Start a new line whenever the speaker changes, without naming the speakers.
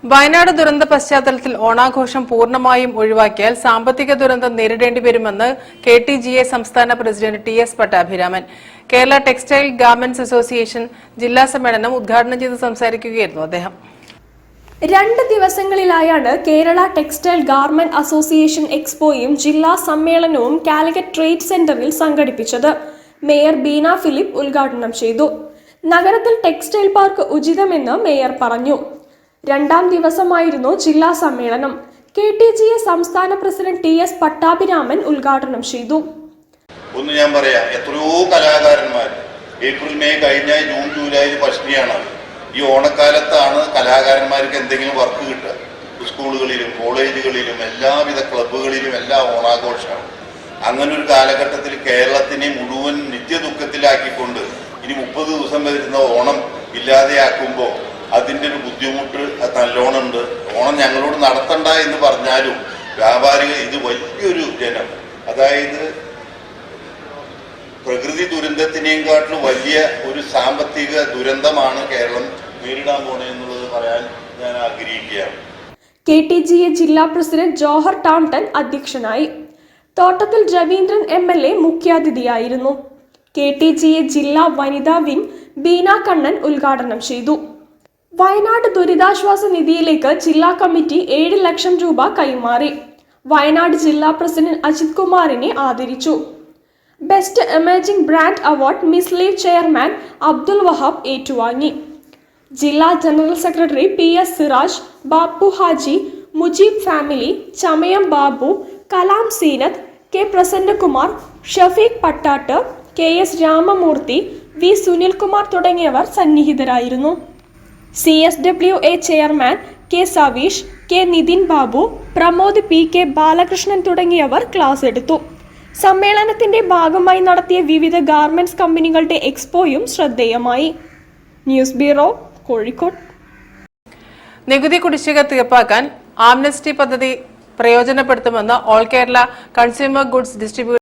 വയനാട് ദുരന്ത പശ്ചാത്തലത്തിൽ ഓണാഘോഷം പൂർണ്ണമായും ഒഴിവാക്കിയാൽ സാമ്പത്തിക ദുരന്തം നേരിടേണ്ടി വരുമെന്ന് KTGA സംസ്ഥാന president TS Pattabhiraman. Kerala textile garments association ജില്ലാ സമ്മേളനം ഉദ്ഘാടനം ചെയ്ത് സംസാരിക്കുകയായിരുന്നു അദ്ദേഹം.
2 ദിവസങ്ങളിലായാണ് കേരള ടെക്സ്റ്റൈൽ ഗാർമെന്റ് അസോസിയേഷൻ എക്സ്പോയും ജില്ലാ സമ്മേളനവും കാലിക്കറ്റ് ട്രേഡ് സെന്ററിൽ സംഘടിപ്പിച്ചത്. മേയർ ബീന ഫിലിപ്പ് ഉദ്ഘാടനം ചെയ്തു. നഗരത്തിൽ ടെക്സ്റ്റൈൽ പാർക്ക് ഉചിതമെന്ന് മേയർ പറഞ്ഞു. 2ാം ദിവസമായിരുന്നു ജില്ലാ സമ്മേളനം. KTGA സംസ്ഥാന പ്രസിഡന്റ് TS പട്ടാഭിരാമൻ ഉദ്ഘാടനം ചെയ്തു.
ഒന്ന് ഞാൻ പറയാം, എത്രയോ കലാകാരന്മാർ ഏപ്രിൽ മെയ് കഴിഞ്ഞ ജൂൺ ജൂലൈ പശ്ചിമയാണ്. ഈ ഓണക്കാലത്താണ് കലാകാരന്മാർക്ക് എന്തെങ്കിലും വർക്ക് കിട്ടുക. സ്കൂളുകളിലും കോളേജുകളിലും എല്ലാവിധ ക്ലബ്ബുകളിലും എല്ലാം ഓണാഘോഷമാണ്. അങ്ങനെ ഒരു കാലഘട്ടത്തിൽ കേരളത്തിനെ മുഴുവൻ നിത്യദുഃഖത്തിലാക്കിക്കൊണ്ട് ഇനി 30 ദിവസം വരുന്ന ഓണം ഇല്ലാതെയാക്കുമ്പോൾ അതിൻ്റെ ഒരു ബുദ്ധിമുട്ട് നല്ലോണം ഉണ്ട്. ഓണം ഞങ്ങളോട് നടത്തണ്ട എന്ന് പറഞ്ഞാലും വ്യാപാരികൾ ഇത് വലിയൊരു ജനം, അതായത് പ്രകൃതി ദുരന്തത്തിനേക്കാട്ടിലും വലിയ ഒരു സാമ്പത്തിക ദുരന്തമാണ് കേരളം നേരിടാൻ പോണെന്നുള്ളത് പറയാൻ ഞാൻ ആഗ്രഹിക്കുകയാണ്.
KTGA ജില്ലാ പ്രസിഡന്റ് ജോഹർ ടാംടൺ അധ്യക്ഷനായി. തോട്ടത്തിൽ രവീന്ദ്രൻ MLA മുഖ്യാതിഥിയായിരുന്നു. KTGA ജില്ലാ വനിതാ വിംഗ് ബീന കണ്ണൻ ഉദ്ഘാടനം ചെയ്തു. വയനാട് ദുരിതാശ്വാസ നിധിയിലേക്ക് ജില്ലാ കമ്മിറ്റി 7 ലക്ഷം രൂപ കൈമാറി. വയനാട് ജില്ലാ പ്രസിഡന്റ് അജിത് കുമാറിനെ ആദരിച്ചു. Best emerging brand award miss leave chairman Abdul Wahab ഏറ്റുവാങ്ങി. ജില്ലാ general secretary PS Siraj, Bappu Haji, Mujeeb family, Chamayam Babu, Kalam Seenath, K Prasannakumar, Shafeeq Pattatt, KS Ramamoorthy, V Sunilkumar തുടങ്ങിയവർ സന്നിഹിതരായിരുന്നു. CSWA chairman K Saveesh, K Nithin Babu, Pramod PK Balakrishnan തുടങ്ങിയവർ ക്ലാസ് എടുത്തു. സമ്മേളനത്തിന്റെ ഭാഗമായി നടത്തിയ വിവിധ ഗാർമെന്റ്സ് കമ്പനികളുടെ എക്സ്പോയും ശ്രദ്ധേയമായി. News bureau, Kozhikode.
നികുതി കുടിശ്ശിക തീർപ്പാക്കാൻ ആംനസ്റ്റി പദ്ധതി പ്രയോജനപ്പെടുത്തുമെന്ന് all Kerala consumer goods distributor